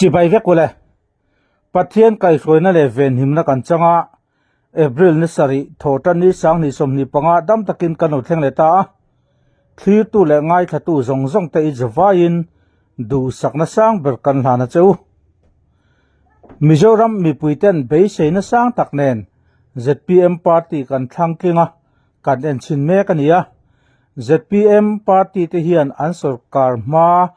chỉ bay vét của lệ bắt thiên cái rồi nó lệ ven him nó cần chăng á April ni sari thổ trân ni sáng ni som ni panga đâm takin kan hậu theng lệ ta khi tu lệ ngay thà tu zong zong te izvain du sak na sang ber kan hana cheu Mizoram mi puiten be sei na sang tak nen ZPM party kan thang kinga kan en chin me kania ZPM party te hian an Sorkar ma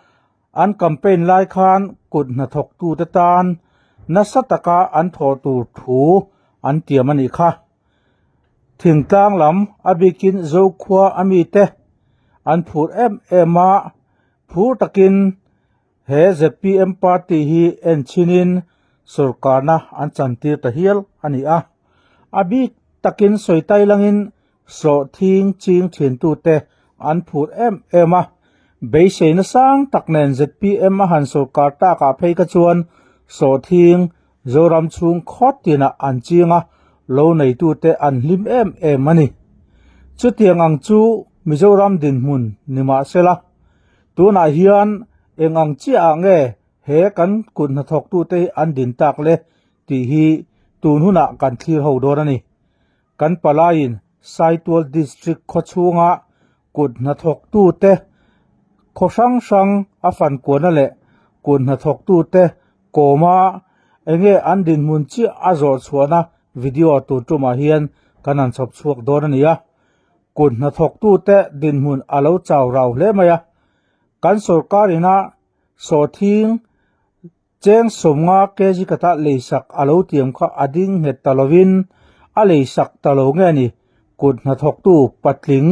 an campaign lai khan kut na thok tu te tan na sataka an tho tu thu an tiamani kha thing tang lam abikin zo khwa ami te an phur ema phur takin he ZPM party hi en chinin Sorkar na an chantir ta hial ani a abi takin soitai langin so thing ching thin tu te an phur ema be sei na sang taknen ZPM a han Sorkar ta ka phei ka chuan so thing zoram chung khot tina an chinga lo nei tu te an hlim mani chu tiang ang chu Mizoram din mun nima sela tuna hian engang chi ange he kan kun na thok tu te an din tak le ti hi tun huna kan thlir ho dor ani kan palain Saitwal district khochunga kun na thok tu te khosang sang afan kona le kun na thok tu te koma enge an din mun chi azor chuana video tu tuma hian kanan chop chuak dor ania kun na thok tu te din mun alo chaw raw hle maya kan Sorkar ina so thing cheng somnga keji kata leisak alo tiam kha ading het talovin a leisak talo nge ni kun na thok tu patling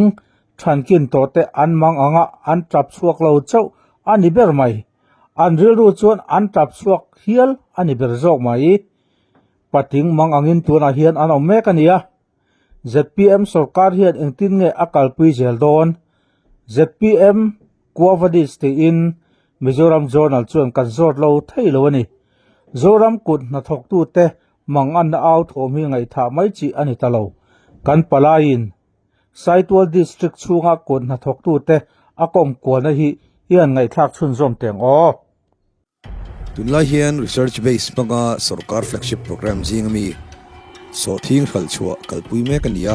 thankin to te an mang anga an trap chuak lo chau ani ber mai an ril ru chuan an trap chuak hial ani ber jok mai pating mang angin tuna hian an om mek ania ZPM Sorkar hian engtin nge akal pui zel don ZPM Kuavadis te in Mizoram Journal chuan kan zor lo thei lo ani zoram kut na thok tu te mang an na au thom hi ngai tha mai chi ani talo kan palain Saitwal district chunga kut na thok tu te akom ko na hi hian ngai thak chun zom teng o tunlai hian research base panga Sorkar flagship program jingami so thing khal chua kalpui me kania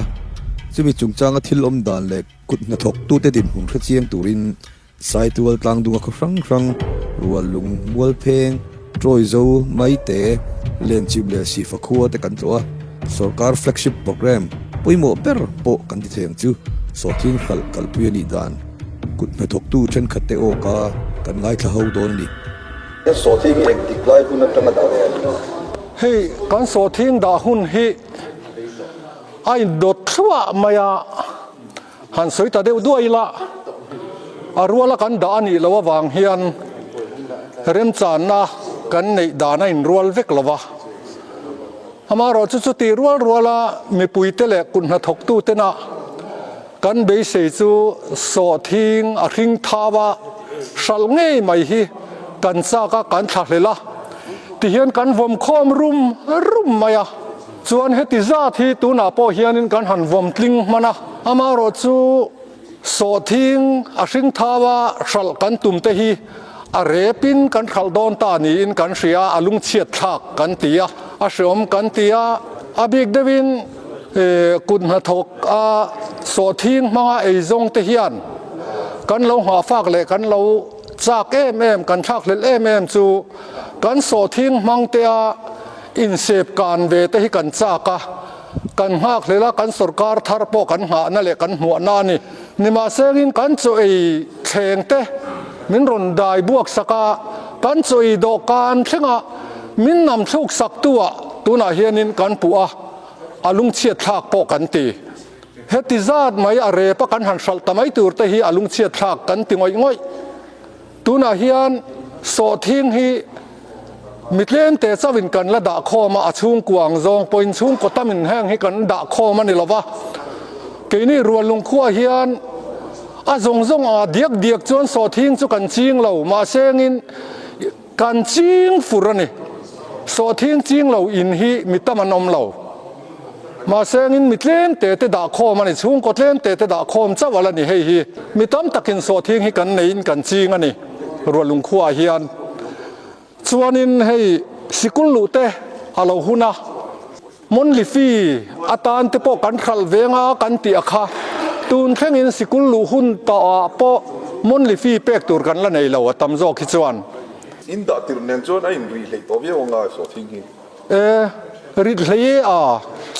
chumi chungchanga thil om dan le kut na thok tu te din hun kha chiang turin Saitwal tlang dunga khrang khrang rualung mualpheng troi zo mai te len chim le si fakhuwa te kan tloa Sorkar flagship program poimo per po kan ti theng chu so thing khal kalpui ani dan kut na thok tu chen khate o ka kan ngai thla ho don ni so thing ek diklai kun tanga da hey kan so thing da hun hi ai dot thwa maya han soi ta deu duai la arwala kan da ani lawa wang hian rem chan na kan nei da na in rual vek lawa amaro chu chu ti ruala mi puite le kun na thok tu te na kan be se chu so thing a ring thawa sal ngei mai hi kan sa ka kan thahlela ti hian kan vom khom rum maya chuan heti za thi tu na po hian in kan han vom tling mana amaro chu so thing a hring thawa sal kan tum te hi a repin kan khaldon ta ni in kan ria alung chiat thak kan tia a shom kan tia a big devin kun na thok a so thing manga ei zong te hian kan lo ha fak le kan lo chak em kan thak lel em chu kan so thing mang te a in sep kan ve te hi kan chaka kan hak lela kan Sorkar thar po kan ha na le kan hmu na ni nima sengin kan chu ei thleng te min ron dai buak saka kan chu ei do kan thlenga min nam thuk sak tua tuna hianin kan pu'a alung chiat thak po kan ti heti zat mai a re pa kan han sal tamai tur te hi alung chiat thak kan ti ngoi tuna hian so thing hi mitlen te chawin kan la da khoma a chung kuang zong point chung kotamin heng hi kan da khoma ni lova keini rualung khuwa hian a zong a diak chuan so thing chu kan ching lo ma sengin kan ching furani so thing ching lo in hi mitamanom lo ma sengin mitlen te da khoma ni chung kotlen te da khom chawala ni hei hi mitam takin so thing hi kan nein kan ching ani rualung khuwa hian chuanin hei sikul lu te alo huna mon li fi atan te po kan khal venga kan ti akha tun thlengin sikul lu hun ta po mon li fi pek tur kan la nei lo tam zo khi chuan in da tir nen chon a in ri hlei to ve nga so thing hi ri hlei a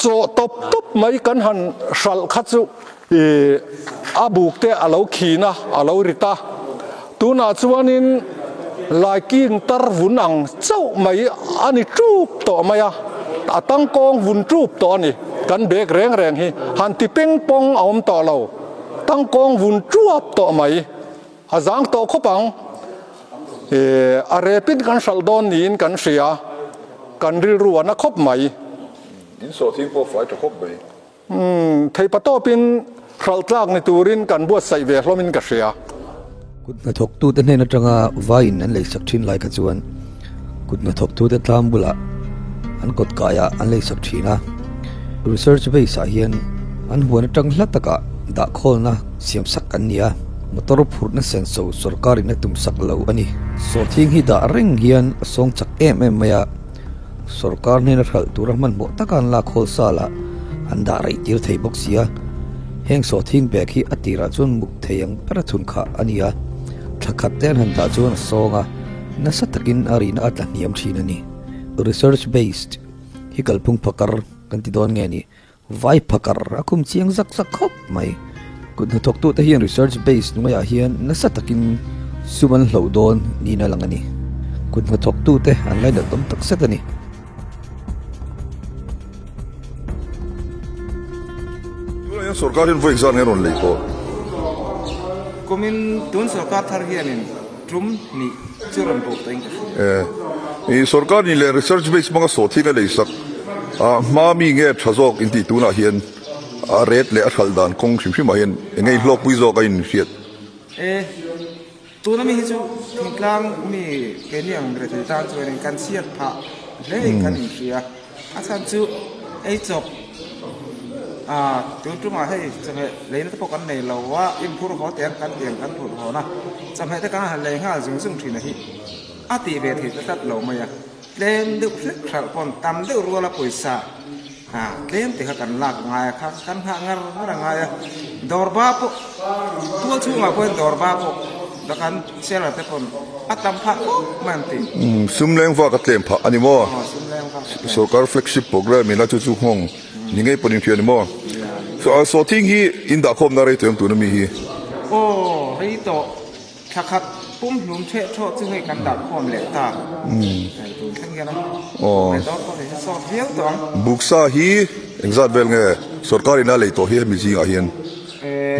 cho top mai kan han sal kha chu abuk te alo khina alo rita tuna chuanin laikin tar vunang chau mai ani trup to maya atang kong vun trup to ani kan bek reng hi han ti ping pong aum to lo tang kong vun truap to mai azang to khopang arepin kan saldon nin kan sia kan ril ruana khop mai in so thing po fai to khop bai thei pato pin khral tlak ni turin kan buat sai ve hlomin ka sia kut na thok tu te na tanga vain an lei sak thin lai ka chuan kut na thok tu te tlam bula an kot kaya an lei sak thina research base a hian an huan atang hlataka da kholna siam sak an nia motor phurna sen so sarkari na tum sak lo ani so thing hi da reng hian song chak em maya sarkar ne na khal turahman mo takan la khol sala an da rai tir thei box sia heng so thing bek hi atira chun muk theyang parathun kha ania thakhat ten han da chuan songa na satakin arina atla niam thina ni research based hi kalphung phakar kan ti don nge ni vai phakar akum chiang zak zak khop mai kun thok tu ta hian research based maya hian na satakin suman hlodon ni na langani kun thok tu te an lai da tom tak setani Sorkar in vo exam ne ron lei to Komin tun Sorkar thar hianin trum ni churan bo teng i Sorkar ni le research base manga so thing a lei sak ma mi nge thazok in ti tuna hian a red le a khaldan kong shim hian ngei hlok pui zo ka in fiat tuna mi hi chu thingtlang mi keniang re thei tan chuan kan siat pha le kan in ria a chan chu ei chok tu mà hay chẳng hạn lấy nó cái này là quá im phun khó tiền kan phun khó na chẳng hạn cái hàng lấy hàng dùng thủy này thì về thì tất lâu mà lên được rất là còn tầm được rồi là पैसा lên thì kan lạc ngay kan hangar nó ngay dorba po tua chu mà quên dorba po đó kan xe là cái còn tam pha manti sum leng va ka tlem pha ani mo Sorkar flagship program ina chu hong ningai ponin phian mo so thing hi in da khom na re tem tu na mi hi ri to thakhat pum hlum the tho chu ngai kan da khom le ta tu thang ya na mai do ko le so viau tong buksa hi exam vel nge Sorkar ina le to hi mi ji a hian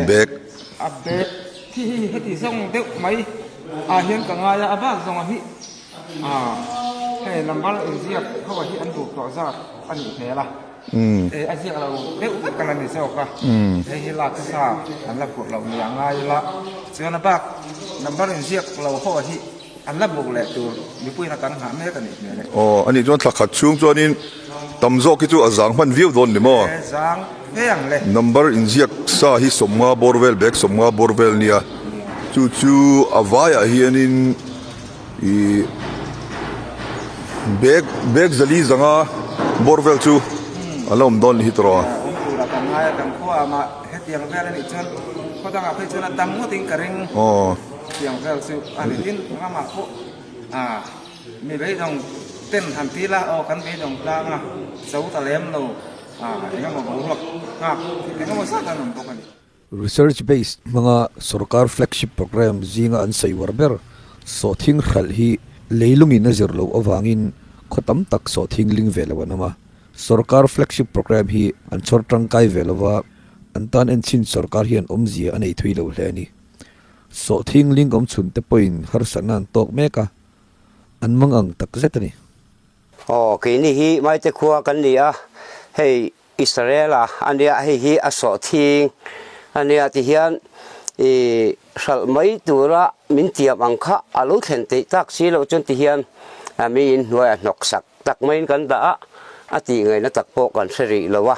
bek thi heti song deu mai hian ka nga ya aba song hi he lambar inziak khawa hi an du to za ani ne la aziak lo deu tak kan ni so ka hi la sa an la put lo yang nga la chuan ba lambar inziak lo ho hi an la buk le tu mi pui na kan ha me kan ni ne ani chuan thakhat chung chuanin tamzo ki chu azang man view don ni mo zang veang le number inziak sa hi somma borvel bek somma borvel nia chu avaya hianin i beg zali zanga borvel chu alom don hi tro la kan nga kan ko ama hetiang vel ni chon ko dang a phei chon tam mo ting karing tiang vel su ani tin nga ma ko mi bei dong ten han ti la kan bei dong la nga sau ta lem lo nga mo bu lok nga mo sa kan ko kan research based mga Sorkar flagship program zinga an sei warber so thing khal hi leilungin na zirlo awangin khotam tak so thing ling velawanama Sorkar flagship program hi an chortang kai velawa antan en chin Sorkar hian omzia anei thuilo hleni so thing ling om chun te point har sanan tok meka an mangang tak zetani kini hi mai te khuwa kan nia hei Israela ania hi a so thing ania ti hian sal mai tura min tiam angkha alu thlen te tak si lo chon ti hian mi in hnuai nok sak tak main kan da ati ngai na tak po kan seri lowa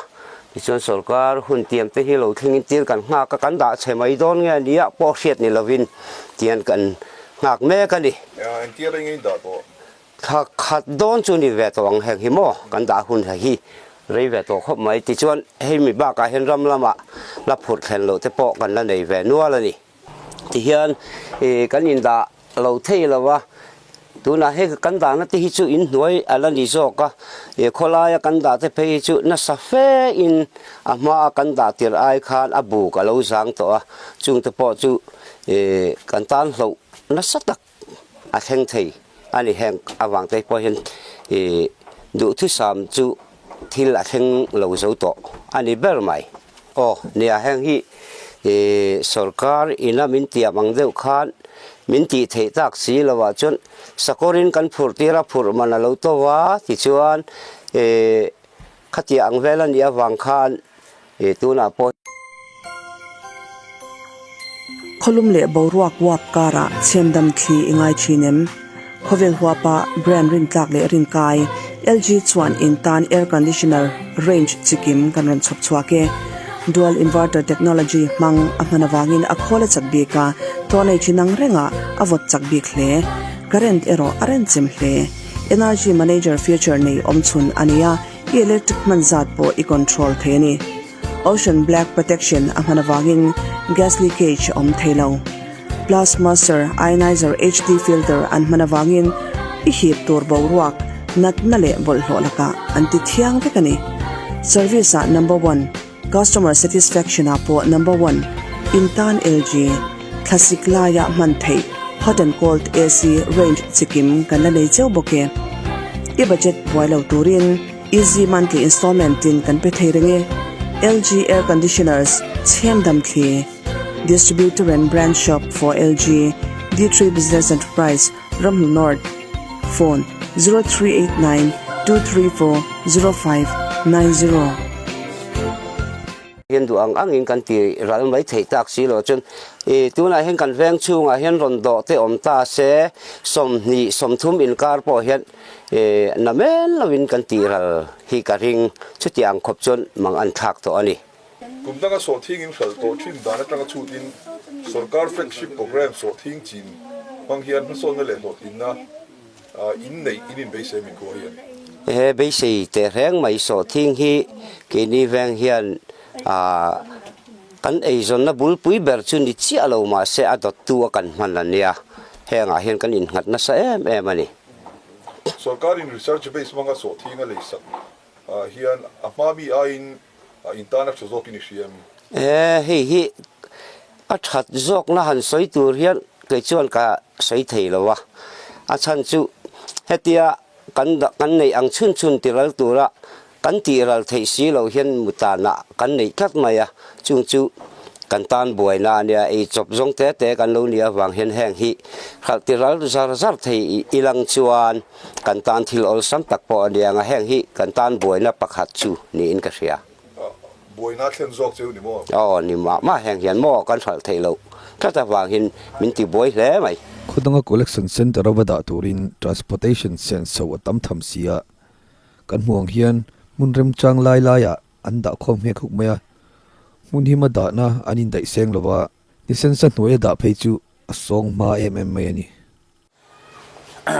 ti chon Sorkar hun tiam te hi lo thingin tir kan nga ka kan da chhemai don nge nia po hriat ni lovin tian kan ngak me kan ni en tia ring da to khát đón chu ni về tòng hàng hi mo kan da hun hi rei về to khop mai ti chuan hei mi ba ka hen ram lama la phut khen lo te po kan la nei ve nuwa la ni ti hian kan in da lo thei lawa tuna he kan da na ti hi chu in hnuai ala ni zo ka khola ya kan da te pe chu na sa fe in ama kan da tir ai khan abu ka lo sang to a chung te po chu kan tan lo na sa tak a theng thei ani heng awang te po hin du thu sam chu thil a theng lo zo to ani ber mai nia heng hi Sorkar ina min tia mang deuh khan min ti thei tak si lawa chun sakorin kan phur tira phur mana lo to wa ti chuan khatia ang velan ya wang khan tuna po kholum le boruak wap kara chendam thi ingai thinem khovel huapa brand rin tlak le rin kai LG chuan in tan air conditioner range chikim kan ron chhop chhuake dual inverter technology mang amanawangin a khola chakbi ka tonei chinang renga avot chakbi khle current ero aren chem hle energy manager feature nei omchun ania electric manzat po I control theni ocean black protection amanawangin gas leakage om thelo plus master ionizer HD filter an manawangin I hip tur boruak nat nale bol holaka anti thiang vekani service number 1 customer satisfaction apo number 1 intan LG classic laya manthei hot and cold AC range chikim kanla nei cheu boke e budget boilo turin easy monthly installment tin kan pe theirenge LG air conditioners chendam khi distributor and brand shop for LG D3 Business Enterprise Raml North phone 0389 234 0590 hian du ang in kan ti ral mai thei tak si lo chun tuna hen kan veng chunga hian ron do te om ta se som thum in kar po hian na men lawin kan ti ral hi ka ring chutiang khop chun mang an thak to ani kum tanga so thing in khal to thin dana tanga chu tin Sorkar flagship program so thing chin mang hian so na le lo tin na in nei in be se min ko hian be sei te reng mai so thing hi ke ni veng hian kan zon na bul pui ber chu ni chi alo ma se adot tu kan man la nia henga hian kan in ngat na sa em ani Sorkar in research base manga so thinga le sak hian amami ain intana chozok in siam hi a that zok na han soi tur hian ke chuan ka soi thei lowa a chan chu hetia kan nei ang chun tiral tura kan tiral thei si lo hian mutana kan nei khat maya chung chu kan tan boina nia e chop zong te kan lo nia wang hen heng hi khal tiral zar thei ilang chuan kan tan thil ol sam tak po ania nga heng hi kan tan boina pakhat chu ni in ka ria boina thlen zok chu ni mo ni ma heng hian mo kan thal thei lo kata wang hin min ti boi hle mai khudanga collection center awada turin transportation sense so tam tham sia kan muang hian munrem chang lai ya anda khom he khuk maya mun hi ma da na anin dai seng lowa ni sense noe da phei chu asong ma mai ani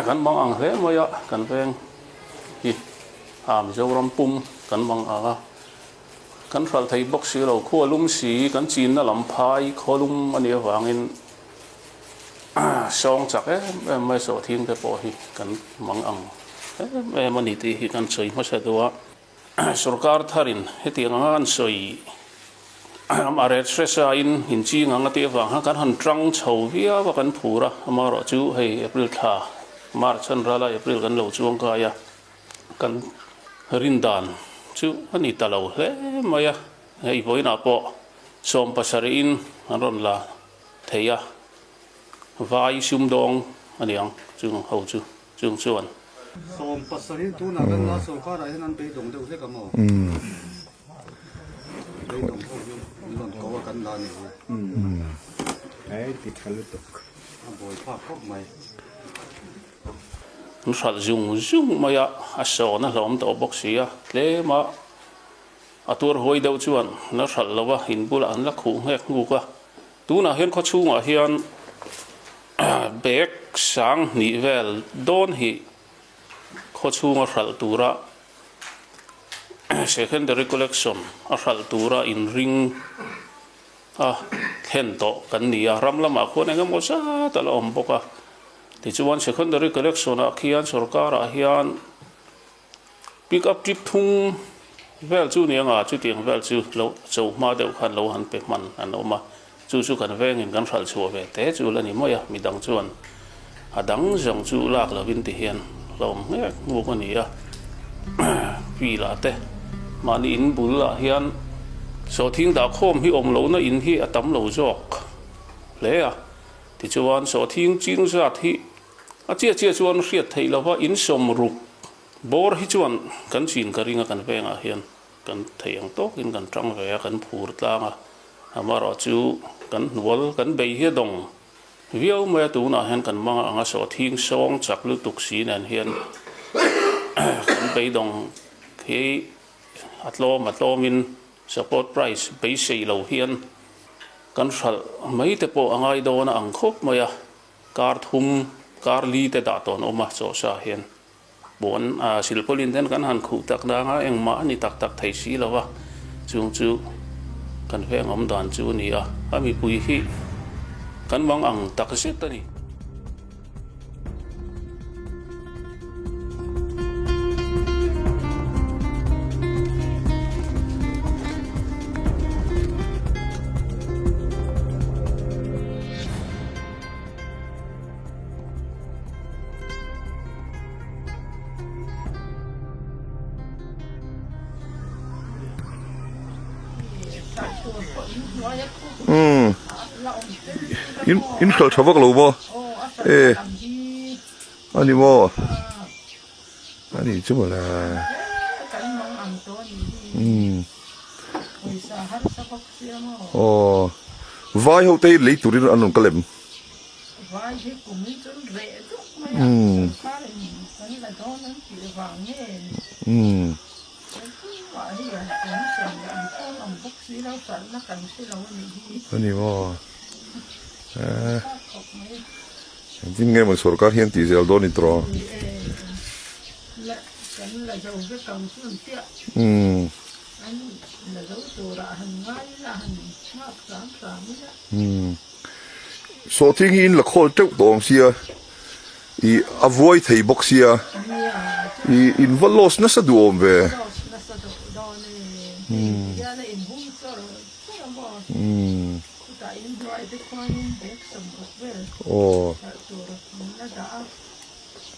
kan bang ang he maya kan veng hi Mizoram pum kan bang aga kan thal thei box si lo kholum si kan chin na lam phai kholum ani wangin song chak mai so thing te po hi kan mang ang mani ti hi kan choi ma sa dowa Sorkar tharin heti ngan soi amare stressa in chi nga te wa kan han trang chho via wa kan phura amaro chu hei April tha March an rala April kan lo chuang ka ya kan rindan chu ani talo he maya hei boina po som pasarin aron la theya vai sum dong aniang chung ho chu chung chuan som pasarin tu na kan la so ka rai nan pe dong deuh le ka mo pe dong ho ni lon ko kan la ni ai ti thalu tok boi pa khop mai nusal zung maya aso na lom to boxia le ma atur hoi deuh chuan na thal lawa in bula an la khu hek ngu ka tu na hen kho chunga hian bek sang ni vel don hi kho chunga hral tura secondary collection a hral tura in ring khen to kan nia ramlama kho ne ngam sa ta la om boka ti chuan secondary collection a khian sarkar a hian pick up trip thung vel chu ni anga chu tiang vel chu lo chou ma deuh khan lo han pe man an oma chu kan veng in kan hral chu ve te chu la ni moya midang chuan adang jong chu lak lovin ti hian lom nge ngu ko ni a pi la te mani in bul la hian so thing da khom hi om lo na in hi atam lo jok le a ti chuan so thing ching zat hi a chia chuan hriat thei lova in som ruk bor hi chuan kan chin ka ringa kan venga hian kan theiang tok in kan tang ve kan phur tlanga amaro chu kan nual kan bei hi dong viau me tu na hen kan manga anga so thing song chak lu tuk sin an hian kan bei dong khi atlomin support price bei sei lo hian kan hral mai te po angai do na ang khop maya kar thum kar li te da ton oma cho sa hian bon silpolin den kan han khu tak da nga engma ni tak thei si lawa chung chu kan veng om dan chu ni a ami pui hi kan wang ang tak se ta ni in khal thawak lo bo ani mo ani chu la vai ho te le turin anon kalem vai he kumin chun re duk ma ani mo chính nghe một số các hiện tỷ giờ đôi nitro số thiên nhiên là khôi trúc đồng xia i avoid thầy bốc xia i in vật los nó sẽ đuổi về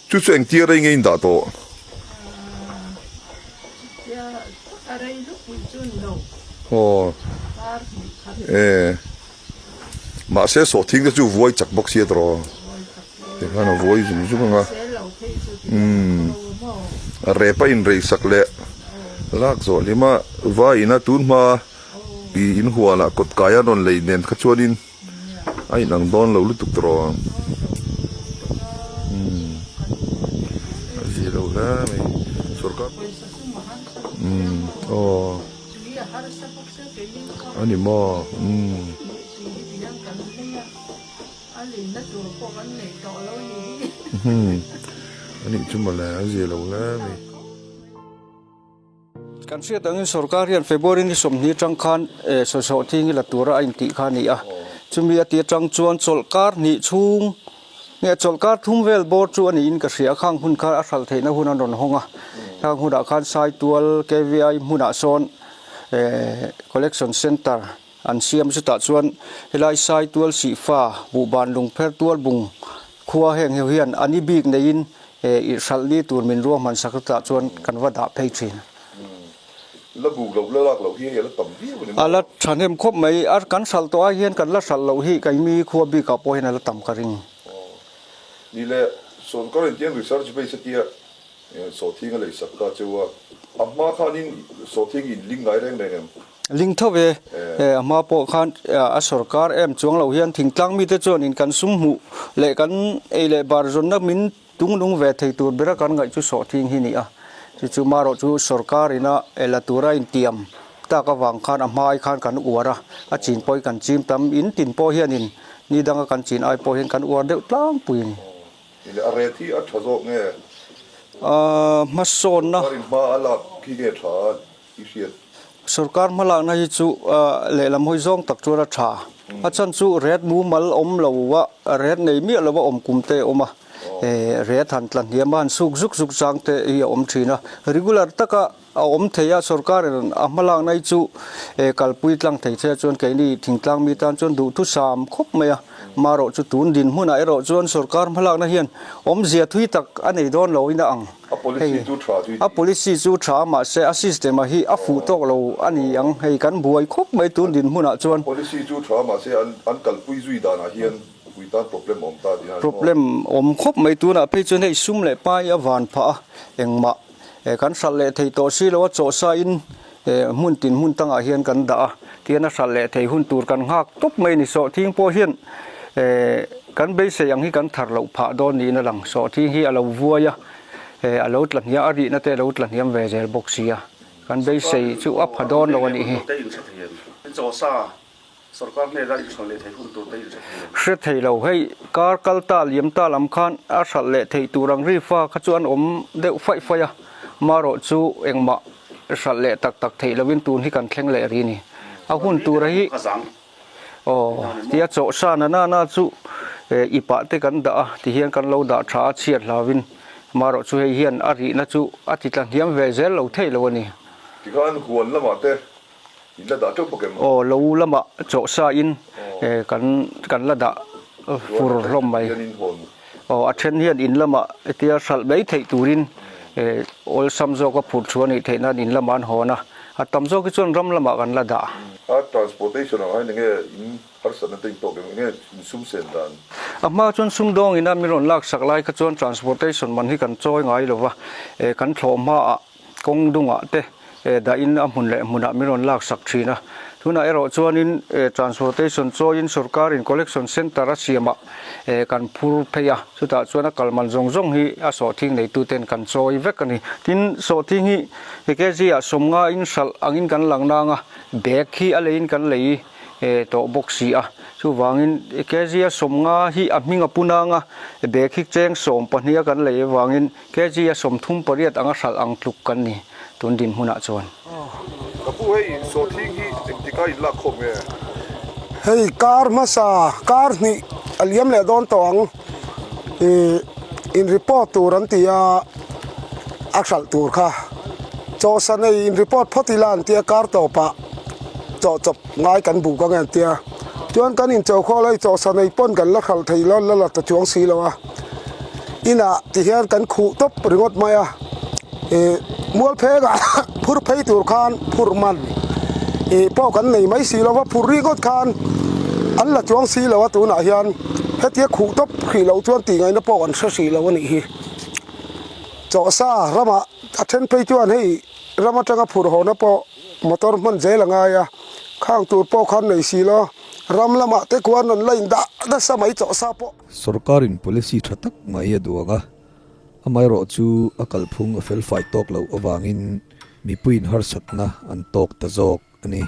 chú chuyện tia đây nghe đã to mà sẽ số thiên cái chú vui chặt bốc xia rồi thì cái nó vui gì chú không à repa in rei sak le lak zo lima vai na tun ma in huwa la kot kaya don lei nen kha chuanin ai nang don lo lu tuk tro gì đâu la mai sorkar ani mo ani chuma la gì đâu la mai kan sia tangin sarkar hian February ni somni tangkhan so thing la tura in ti khani a chumi ati tang chuan Sorkar ni chung nge Sorkar thum vel bor chu ani in ka sia khang hun kha a thal theina hun an ron honga thang hu da khan sai tual KVI huna son collection center an siam chu ta chuan helai sai tual si fa bu ban lung pher tual bung khuwa heng hian ani bik nein i salni tur min ro man sakta chuan kanwa da phei thin la bu lo la lo hi la tam hi ala thanem khop mai ar kan sal to a hian kan la sal lo hi kai mi khuwa bi ka po hin la tam ka ring ni le Sorkar in research base tia so thing le sakta chuwa amma khanin so thing in ling ngai reng reng ling thawe ma po khan a Sorkar em chuang lo hian thingtlang mi te chon in kan sum mu le kan le bar zon na min tung lung ve thei tur bera kan ngai chu so thing hi ni a chu maro chu Sorkar ina elatura in tiam ta ka wang khan amai khan kan uara a chin poi kan chim tam in tin po hian in ni danga kan chin ai po hian kan uar deuh tlang puin ile are thi a thazo nge มาโซนนะ Sorkar in ba alak ki ge tha isiat Sorkar malak na hi chu le lam hoi zong tak chu ra tha achan chu red mu mal om lo wa red nei mi lo wa om kumte oma red han tlan hi man suk zuk chang te hi om thina regular taka om theya Sorkar a malak na chu kalpui tlang thei che chon ke ni thingtlang mi tan chon du thu sam khop maya maro chu tun din huna ero chon Sorkar malak na hian om zia thui tak anei don lo ina ang a policy chu tha chu a policy chu tha ma se a system a hi a fu tok lo ani ang hei kan buai khop mai tun din huna chon policy chu tha ma se an kalpui zui da na hian ui ta problem om ta dina problem om khop mai tu na pe chon hei sum le pa ya van pha engma kan sal le thei to si lo cho sa in mun tin mun tanga hian kan da tiana sal le thei hun tur kan ngak top mai ni so thing po hian kan be se yang hi kan thar lo pha do ni na lang so thi hi alo vuaya alo tlan ya ari na te lo tlan hiam ve zel boxia kan be se chu up hadon lo ni hi cho sa Sorkar ne ra chon le thei hun tur te se thei lo hei kar kal ta liam ta lam khan a sal le thei turang ri fa kha chuan om deuh fai faya maro chu engma sal le tak tak thei lovin tun hi kan thleng le ri ni a hun tur hi tia cho sa na chu ipa te kan da ti hian kan lo da tha chiat lavin maro chu hei hian ari na chu ati tlan hiam ve zel lo thei lo ni ti khan huan lama te illa da chok pokem lo lama cho sa in kan la da fur rom mai in hon a then hian in lama tia sal bei thei turin ol samzo ka phur chuani theina in laman hona a tamzo ki chon ram lama kan la da a transportation ai nge in har san te to nge sum sen dan ama chon sum dong ina miron lak saklai ka chon transportation man hi kan choi ngai lo wa kan thloma kong dunga te da in amun le muna miron lak sak thina tuna ero chuanin transportation choin Sorkar in collection center a siama kan phur pheya chuta chuana kalman zong hi a so thing nei tu ten kan choi vek ani tin so thing hi ke ji a somnga in sal angin kan langna nga bag hi a lein kan lei to boxi a chu wangin ke ji a somnga hi a minga punanga bag hi cheng som pahnia kan lei wangin ke ji a som thum pariat anga sal ang tluk kan ni tun din huna chuan kapu hei so thing hi tikka illa khom nge hei kar masa kar ni aliam le don tong in report turan tia aksal tur kha cho sanai in report photilan tia kar to pa cho chop ngai kan bu ka ngan tia chuan kan in cho kho lai cho sanai pon kan la khal thei lon la ta chuang si lo wa ina ti hian kan khu top ringot maya mual phega phur phei tur khan phur man po kan nei mai si lo wa phur ri got khan an la chuang si lo wa tu na hian hetia khu top khi lo chuan ti ngai na po an sa si lo ni hi cho sa rama athen phei chuan hei rama tanga phur ho na po motor man jelanga ya khang tur po khan nei si lo ram lama te kwan an lain da samai cho sa po Sorkar in policy thatak mai aduaga amai ro chu akal phung a fel fight tok lo awangin mi puin har satna an tok ta jok ani